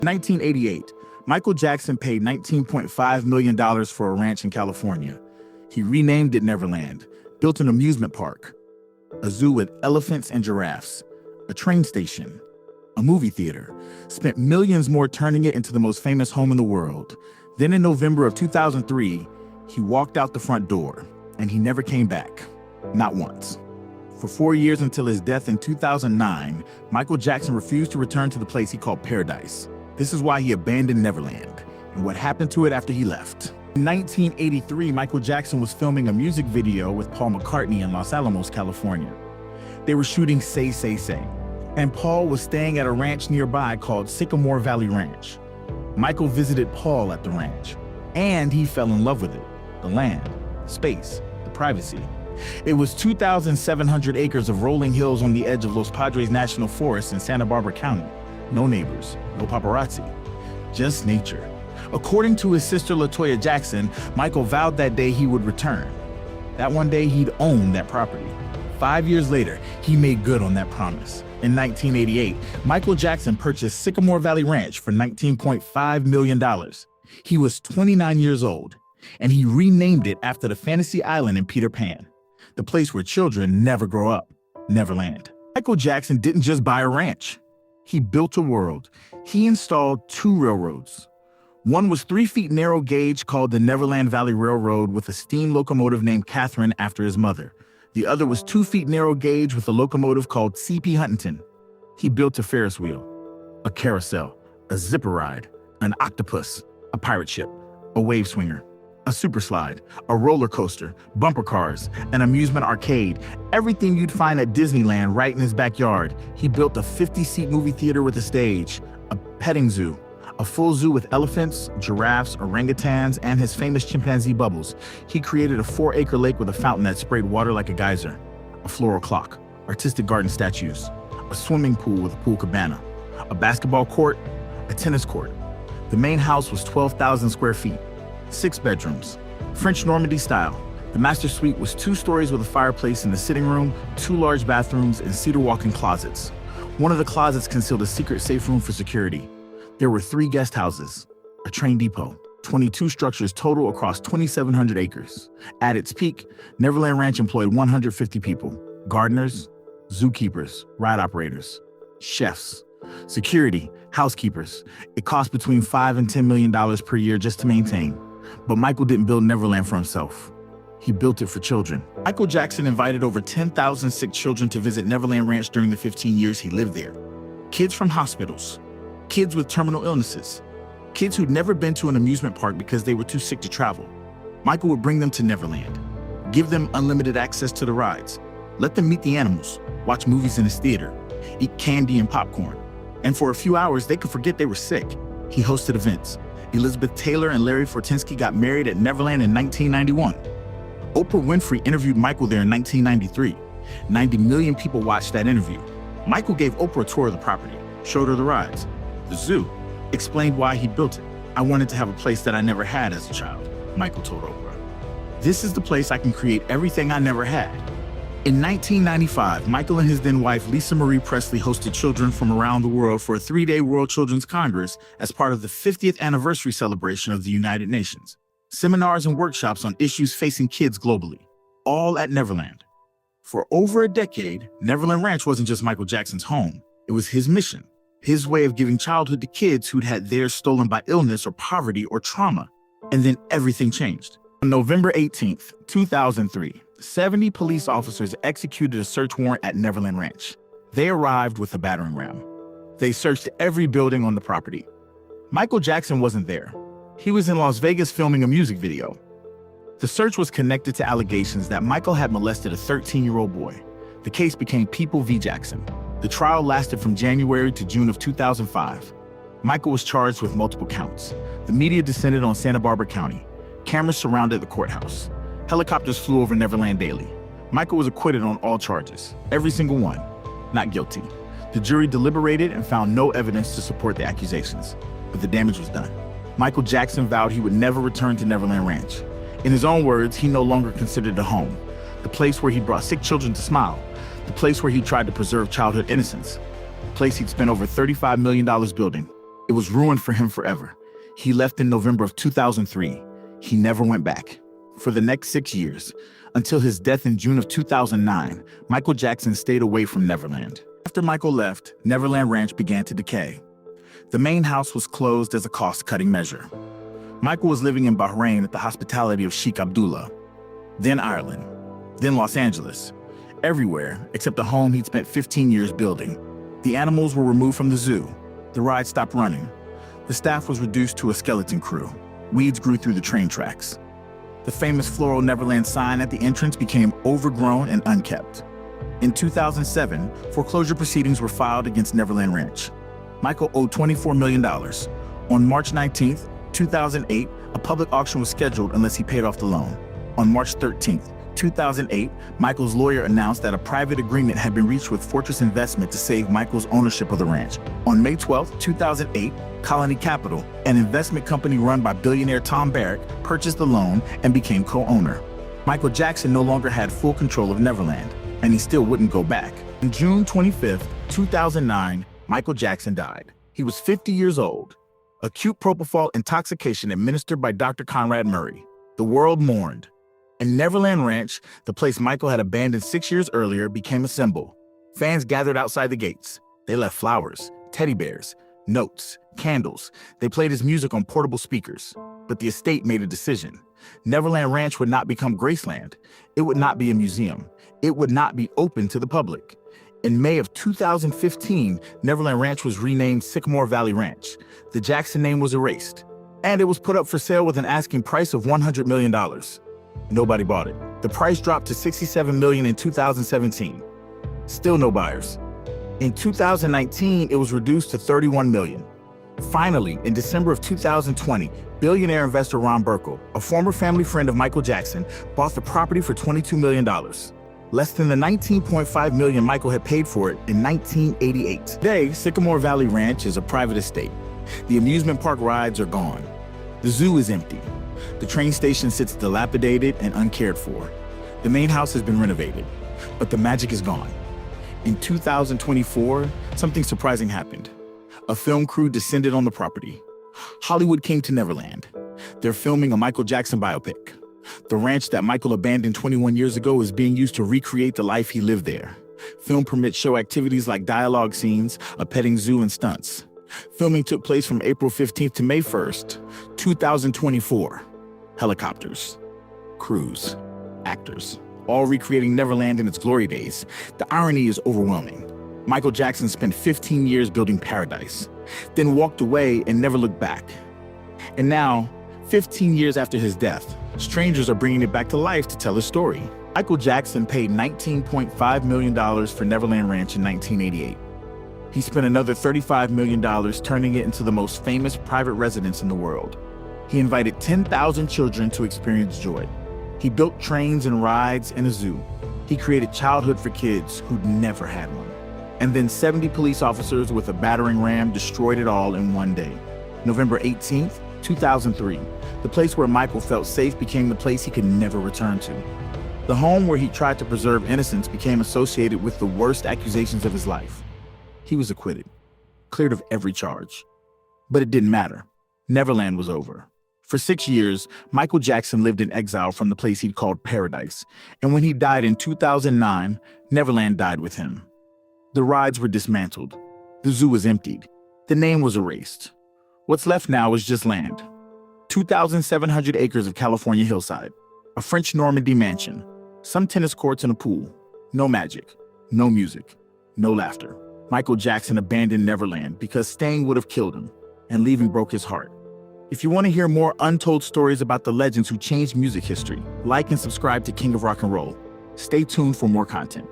In 1988, Michael Jackson paid $19.5 million for a ranch in California. He renamed it Neverland, built an amusement park, a zoo with elephants and giraffes, a train station, a movie theater, spent millions more turning it into the most famous home in the world. Then in November of 2003, he walked out the front door, and he never came back, not once. For 4 years until his death in 2009, Michael Jackson refused to return to the place he called paradise. This is why he abandoned Neverland, and what happened to it after he left. In 1983, Michael Jackson was filming a music video with Paul McCartney in Los Alamos, California. They were shooting Say, Say, Say, and Paul was staying at a ranch nearby called Sycamore Valley Ranch. Michael visited Paul at the ranch, and he fell in love with it. The land, space, the privacy. It was 2,700 acres of rolling hills on the edge of Los Padres National Forest in Santa Barbara County. No neighbors, no paparazzi, just nature. According to his sister LaToya Jackson, Michael vowed that day he would return. That one day he'd own that property. 5 years later, he made good on that promise. In 1988, Michael Jackson purchased Sycamore Valley Ranch for $19.5 million. He was 29 years old, and he renamed it after the fantasy island in Peter Pan, the place where children never grow up, Neverland. Michael Jackson didn't just buy a ranch. He built a world. He installed 2 railroads. One was 3 feet narrow gauge called the Neverland Valley Railroad with a steam locomotive named Catherine after his mother. The other was 2 feet narrow gauge with a locomotive called C.P. Huntington. He built a Ferris wheel, a carousel, a zipper ride, an octopus, a pirate ship, a wave swinger, a super slide, a roller coaster, bumper cars, an amusement arcade, everything you'd find at Disneyland right in his backyard. He built a 50-seat movie theater with a stage, a petting zoo, a full zoo with elephants, giraffes, orangutans, and his famous chimpanzee Bubbles. He created a 4-acre lake with a fountain that sprayed water like a geyser, a floral clock, artistic garden statues, a swimming pool with a pool cabana, a basketball court, a tennis court. The main house was 12,000 square feet. 6 bedrooms, French Normandy style. The master suite was 2 stories with a fireplace in the sitting room, 2 large bathrooms, and cedar walk-in closets. One of the closets concealed a secret safe room for security. There were 3 guest houses, a train depot, 22 structures total across 2,700 acres. At its peak, Neverland Ranch employed 150 people, gardeners, zookeepers, ride operators, chefs, security, housekeepers. It cost between $5 and $10 million per year just to maintain. But Michael didn't build Neverland for himself. He built it for children. Michael Jackson invited over 10,000 sick children to visit Neverland Ranch during the 15 years he lived there. Kids from hospitals, kids with terminal illnesses, kids who'd never been to an amusement park because they were too sick to travel. Michael would bring them to Neverland, give them unlimited access to the rides, let them meet the animals, watch movies in his theater, eat candy and popcorn. And for a few hours, they could forget they were sick. He hosted events. Elizabeth Taylor and Larry Fortensky got married at Neverland in 1991. Oprah Winfrey interviewed Michael there in 1993. 90 million people watched that interview. Michael gave Oprah a tour of the property, showed her the rides, the zoo, explained why he built it. "I wanted to have a place that I never had as a child," Michael told Oprah. "This is the place I can create everything I never had." In 1995, Michael and his then wife, Lisa Marie Presley, hosted children from around the world for a 3-day World Children's Congress as part of the 50th anniversary celebration of the United Nations. Seminars and workshops on issues facing kids globally, all at Neverland. For over a decade, Neverland Ranch wasn't just Michael Jackson's home. It was his mission, his way of giving childhood to kids who'd had theirs stolen by illness or poverty or trauma. And then everything changed. On November 18th, 2003, 70 police officers executed a search warrant at Neverland Ranch. They arrived with a battering ram. They searched every building on the property. Michael Jackson wasn't there. He was in Las Vegas filming a music video. The search was connected to allegations that Michael had molested a 13-year-old boy. The case became People v. Jackson. The trial lasted from January to June of 2005. Michael was charged with multiple counts. The media descended on Santa Barbara County. Cameras surrounded the courthouse. Helicopters flew over Neverland daily. Michael was acquitted on all charges, every single one, not guilty. The jury deliberated and found no evidence to support the accusations, but the damage was done. Michael Jackson vowed he would never return to Neverland Ranch. In his own words, he no longer considered it a home, the place where he brought sick children to smile, the place where he tried to preserve childhood innocence, the place he'd spent over $35 million building. It was ruined for him forever. He left in November of 2003. He never went back. For the next 6 years, until his death in June of 2009, Michael Jackson stayed away from Neverland. After Michael left, Neverland Ranch began to decay. The main house was closed as a cost-cutting measure. Michael was living in Bahrain at the hospitality of Sheikh Abdullah, then Ireland, then Los Angeles. Everywhere except the home he'd spent 15 years building. The animals were removed from the zoo. The ride stopped running. The staff was reduced to a skeleton crew. Weeds grew through the train tracks. The famous floral Neverland sign at the entrance became overgrown and unkept. In 2007, foreclosure proceedings were filed against Neverland Ranch. Michael owed $24 million. On March 19, 2008, a public auction was scheduled unless he paid off the loan. On March 13, 2008, Michael's lawyer announced that a private agreement had been reached with Fortress Investment to save Michael's ownership of the ranch. On May 12, 2008, Colony Capital, an investment company run by billionaire Tom Barrack, purchased the loan and became co-owner. Michael Jackson no longer had full control of Neverland, and he still wouldn't go back. On June 25, 2009, Michael Jackson died. He was 50 years old. Acute propofol intoxication administered by Dr. Conrad Murray. The world mourned. And Neverland Ranch, the place Michael had abandoned 6 years earlier, became a symbol. Fans gathered outside the gates. They left flowers, teddy bears, notes, candles. They played his music on portable speakers. But the estate made a decision. Neverland Ranch would not become Graceland. It would not be a museum. It would not be open to the public. In May of 2015, Neverland Ranch was renamed Sycamore Valley Ranch. The Jackson name was erased. And it was put up for sale with an asking price of $100 million. Nobody bought it. The price dropped to $67 million in 2017. Still no buyers. In 2019, it was reduced to $31 million. Finally, in December of 2020, billionaire investor Ron Burkle, a former family friend of Michael Jackson, bought the property for $22 million. Less than the $19.5 million Michael had paid for it in 1988. Today, Sycamore Valley Ranch is a private estate. The amusement park rides are gone. The zoo is empty. The train station sits dilapidated and uncared for. The main house has been renovated, but the magic is gone. In 2024, something surprising happened. A film crew descended on the property. Hollywood came to Neverland. They're filming a Michael Jackson biopic. The ranch that Michael abandoned 21 years ago is being used to recreate the life he lived there. Film permits show activities like dialogue scenes, a petting zoo, and stunts. Filming took place from April 15th to May 1st, 2024. Helicopters, crews, actors, all recreating Neverland in its glory days. The irony is overwhelming. Michael Jackson spent 15 years building paradise, then walked away and never looked back. And now, 15 years after his death, strangers are bringing it back to life to tell his story. Michael Jackson paid $19.5 million for Neverland Ranch in 1988. He spent another $35 million turning it into the most famous private residence in the world. He invited 10,000 children to experience joy. He built trains and rides and a zoo. He created childhood for kids who'd never had one. And then 70 police officers with a battering ram destroyed it all in one day. November 18th, 2003, the place where Michael felt safe became the place he could never return to. The home where he tried to preserve innocence became associated with the worst accusations of his life. He was acquitted, cleared of every charge. But it didn't matter. Neverland was over. For 6 years, Michael Jackson lived in exile from the place he'd called paradise. And when he died in 2009, Neverland died with him. The rides were dismantled. The zoo was emptied. The name was erased. What's left now is just land. 2,700 acres of California hillside. A French Normandy mansion. Some tennis courts and a pool. No magic. No music. No laughter. Michael Jackson abandoned Neverland because staying would have killed him, and leaving broke his heart. If you want to hear more untold stories about the legends who changed music history, like and subscribe to King of Rock and Roll. Stay tuned for more content.